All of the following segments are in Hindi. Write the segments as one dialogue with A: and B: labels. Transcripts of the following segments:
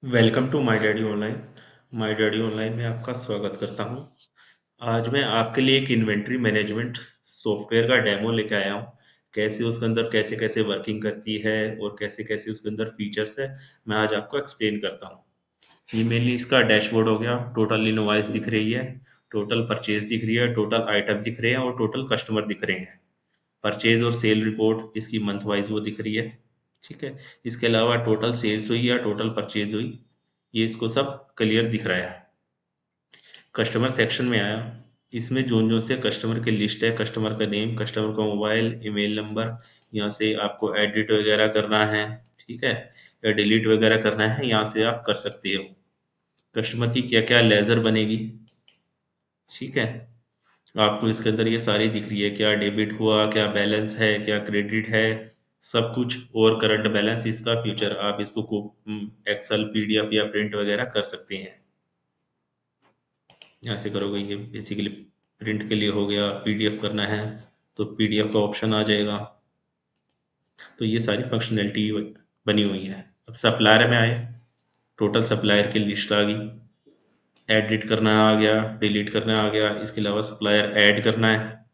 A: Welcome to my daddy online. My daddy online में आपका स्वागत करता हूं। आज मैं आपके लिए एक इन्वेंट्री मैनेजमेंट सॉफ्टवेयर का डेमो लेके आया हूं। कैसे उसके अंदर कैसे कैसे वर्किंग करती है और कैसे कैसे उसके अंदर फीचर्स है, मैं आज आपको एक्सप्लेन करता हूं। ये मेनली इसका डैशबोर्ड हो गया, टोटल इनवॉइस दिख रही है, टोटल परचेज दिख रही है, टोटल आइटम दिख रहे हैं और टोटल कस्टमर दिख रहे हैं। परचेज और सेल रिपोर्ट इसकी मंथ वाइज वो दिख रही है। ठीक है। इसके अलावा टोटल सेल्स हुई या टोटल परचेज हुई, ये इसको सब क्लियर दिख रहा है। कस्टमर सेक्शन में आया, इसमें जोन जोन से कस्टमर की लिस्ट है, कस्टमर का नेम, कस्टमर का मोबाइल, ईमेल नंबर। यहाँ से आपको एडिट वगैरह करना है, ठीक है, या डिलीट वगैरह करना है, यहाँ से आप कर सकते हो। कस्टमर की क्या क्या लेजर बनेगी, ठीक है, आपको इसके अंदर ये सारी दिख रही है। क्या डेबिट हुआ, क्या बैलेंस है, क्या क्रेडिट है, सब कुछ। और करंट बैलेंस इसका फ्यूचर, आप इसको एक्सेल पीडीएफ या प्रिंट वगैरह कर सकते हैं। ऐसे करोगे, ये बेसिकली प्रिंट के लिए हो गया। पीडीएफ करना है तो पीडीएफ का ऑप्शन आ जाएगा। तो ये सारी फंक्शनैलिटी बनी हुई है। अब सप्लायर में आए, टोटल सप्लायर की लिस्ट आ गई। एडिट करना आ गया, डिलीट करना आ गया। इसके अलावा सप्लायर ऐड करना है,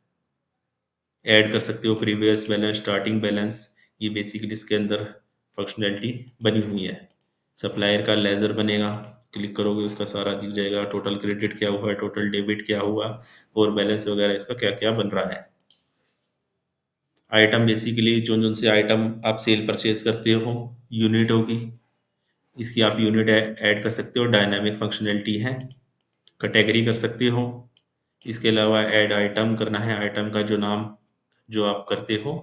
A: ऐड कर सकते हो प्रीवियस बैलेंस, स्टार्टिंग बैलेंस। ये बेसिकली इसके अंदर फंक्शनैलिटी बनी हुई है। सप्लायर का लेजर बनेगा, क्लिक करोगे उसका सारा दिख जाएगा। टोटल क्रेडिट क्या हुआ है, टोटल डेबिट क्या हुआ, और बैलेंस वगैरह इसका क्या क्या बन रहा है। आइटम बेसिकली जो जो से आइटम आप सेल परचेज करते हो, यूनिट होगी, इसकी आप यूनिट ऐड कर सकते हो। डायनामिक फंक्शनैलिटी है। कैटेगरी कर सकते हो। इसके अलावा ऐड आइटम करना है, आइटम का जो नाम जो आप करते हो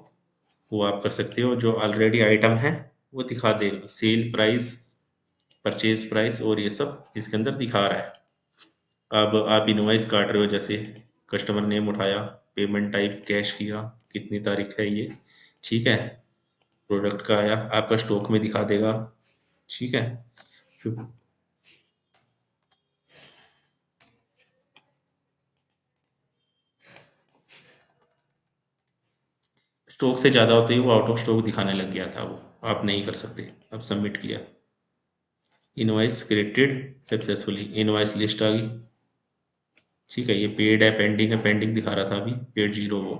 A: वो आप कर सकते हो। जो ऑलरेडी आइटम है वो दिखा देगा, सेल प्राइस, परचेज प्राइस और ये सब इसके अंदर दिखा रहा है। अब आप इनवॉइस काट रहे हो, जैसे कस्टमर नेम उठाया, पेमेंट टाइप कैश किया, कितनी तारीख है ये, ठीक है, प्रोडक्ट का आया, आपका स्टॉक में दिखा देगा, ठीक है। फिर स्टॉक से ज़्यादा होते ही वो आउट ऑफ स्टॉक दिखाने लग गया था, वो आप नहीं कर सकते। अब सबमिट किया, invoice created successfully, invoice list आ गई, ठीक है। ये पेड है, पेंडिंग है, पेंडिंग दिखा रहा था अभी, पेड जीरो वो।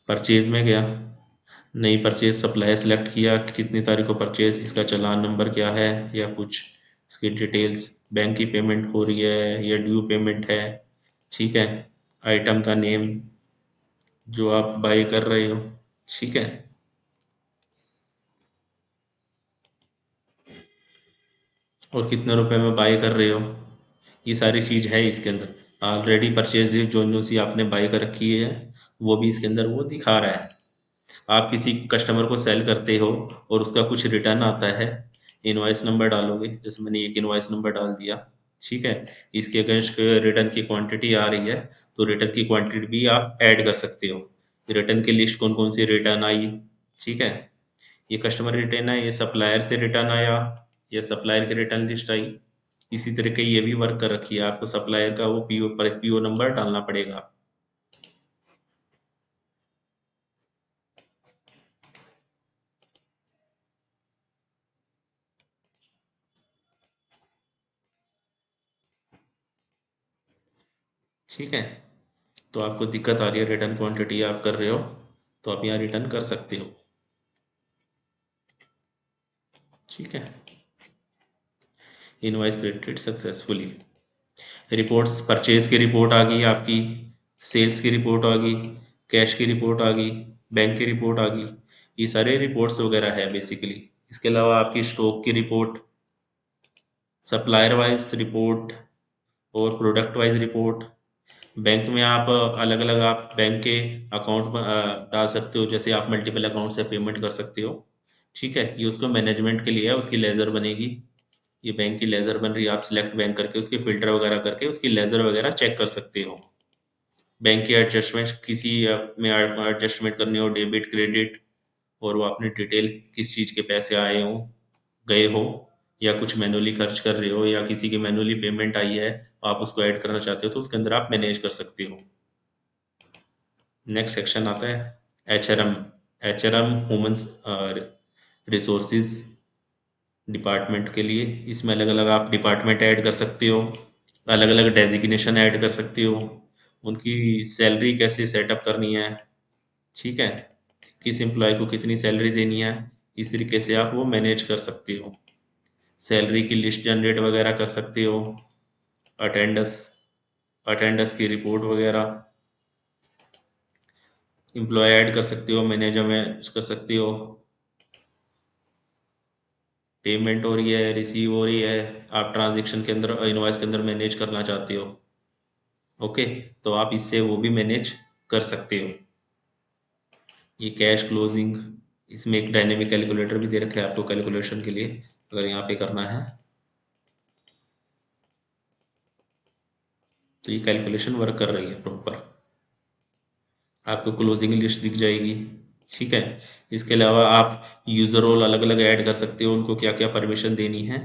A: परचेज में गया, नई परचेज सप्लाई सेलेक्ट किया, कितनी तारीख को परचेज, इसका चालान नंबर क्या है या कुछ इसकी डिटेल्स, बैंक की पेमेंट हो रही है या ड्यू पेमेंट है, ठीक है। आइटम का नेम जो आप बाय कर रहे हो, ठीक है, और कितने रुपए में बाय कर रहे हो, ये सारी चीज़ है इसके अंदर। ऑलरेडी परचेज लिस्ट जो जो सी आपने बाय कर रखी है वो भी इसके अंदर वो दिखा रहा है। आप किसी कस्टमर को सेल करते हो और उसका कुछ रिटर्न आता है, इनवॉइस नंबर डालोगे, जैसे मैंने एक इनवॉइस नंबर डाल दिया, ठीक है। इसके अगेंस्ट रिटर्न की क्वांटिटी आ रही है, तो रिटर्न की क्वांटिटी भी आप ऐड कर सकते हो। रिटर्न की लिस्ट कौन कौन सी रिटर्न आई, ठीक है, ये कस्टमर रिटर्न है, ये सप्लायर से रिटर्न आया, ये सप्लायर की रिटर्न लिस्ट आई। इसी तरह के ये भी वर्क कर रखी है, आपको सप्लायर का वो पीओ नंबर डालना पड़ेगा। ठीक है। तो आपको दिक्कत आ रही है, रिटर्न क्वांटिटी आप कर रहे हो, तो आप यहाँ रिटर्न कर सकते हो, ठीक है। Invoice credited successfully. Reports, purchase की रिपोर्ट आ गई आपकी, सेल्स की रिपोर्ट आ गई, कैश की रिपोर्ट आ गई, बैंक की रिपोर्ट आ गई। ये सारे रिपोर्ट्स वगैरह है बेसिकली। इसके अलावा आपकी स्टॉक की रिपोर्ट, सप्लायर वाइज रिपोर्ट और प्रोडक्ट वाइज रिपोर्ट। बैंक में आप अलग अलग आप बैंक के अकाउंट डाल सकते हो, जैसे आप मल्टीपल अकाउंट से पेमेंट कर सकते हो, ठीक है। ये उसको मैनेजमेंट के लिए है, उसकी लेजर बनेगी। ये बैंक की लेजर बन रही है, आप सिलेक्ट बैंक करके उसकी फिल्टर वगैरह करके उसकी लेजर वगैरह चेक कर सकते हो। बैंक की एडजस्टमेंट, किसी में एडजस्टमेंट करनी हो, डेबिट क्रेडिट, और वो अपनी डिटेल, किस चीज़ के पैसे आए हो, गए हो, या कुछ मैनुअली खर्च कर रहे हो, या किसी की मैनुअली पेमेंट आई है आप उसको ऐड करना चाहते हो, तो उसके अंदर आप मैनेज कर सकते हो। नेक्स्ट सेक्शन आता है H R M. H R M human resources, department के लिए इसमें अलग अलग आप डिपार्टमेंट ऐड कर सकते हो, अलग अलग डेजिग्नेशन ऐड कर सकते हो, उनकी सैलरी कैसे सेटअप करनी है, ठीक है, किस एम्प्लॉय को कितनी सैलरी देनी है, इस तरीके से आप वो मैनेज कर सकते हो। सैलरी की लिस्ट जनरेट वगैरह कर सकते हो, अटेंडेंस अटेंडेंस की रिपोर्ट वगैरह, एम्प्लॉय ऐड कर सकते हो, मैनेजर में कर सकते हो, पेमेंट हो रही है रिसीव हो रही है, आप ट्रांजेक्शन के अंदर इनवॉइस के अंदर मैनेज करना चाहते हो, ओके, तो आप इससे वो भी मैनेज कर सकते हो। ये कैश क्लोजिंग, इसमें एक डायनेमिक कैलकुलेटर भी दे रखा है आपको कैलकुलेशन के लिए, अगर यहाँ पे करना है तो ये कैलकुलेशन वर्क कर रही है प्रॉपर, आपको क्लोजिंग लिस्ट दिख जाएगी, ठीक है। इसके अलावा आप यूज़र रोल अलग अलग ऐड कर सकते हो, उनको क्या क्या परमिशन देनी है,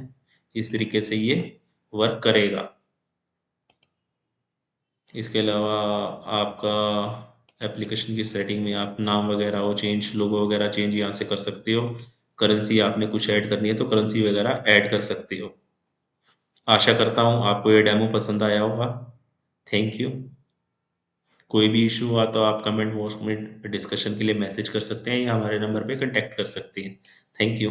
A: इस तरीके से ये वर्क करेगा। इसके अलावा आपका एप्लीकेशन की सेटिंग में आप नाम वगैरह हो चेंज, लोगो वगैरह चेंज यहाँ से कर सकते हो, करेंसी आपने कुछ ऐड करनी है तो करेंसी वगैरह ऐड कर सकते हो। आशा करता हूँ आपको ये डेमो पसंद आया होगा। Thank you. कोई भी इशू हुआ तो आप कमेंट बॉक्स में डिस्कशन के लिए मैसेज कर सकते हैं या हमारे नंबर पे कांटेक्ट कर सकते हैं। Thank you.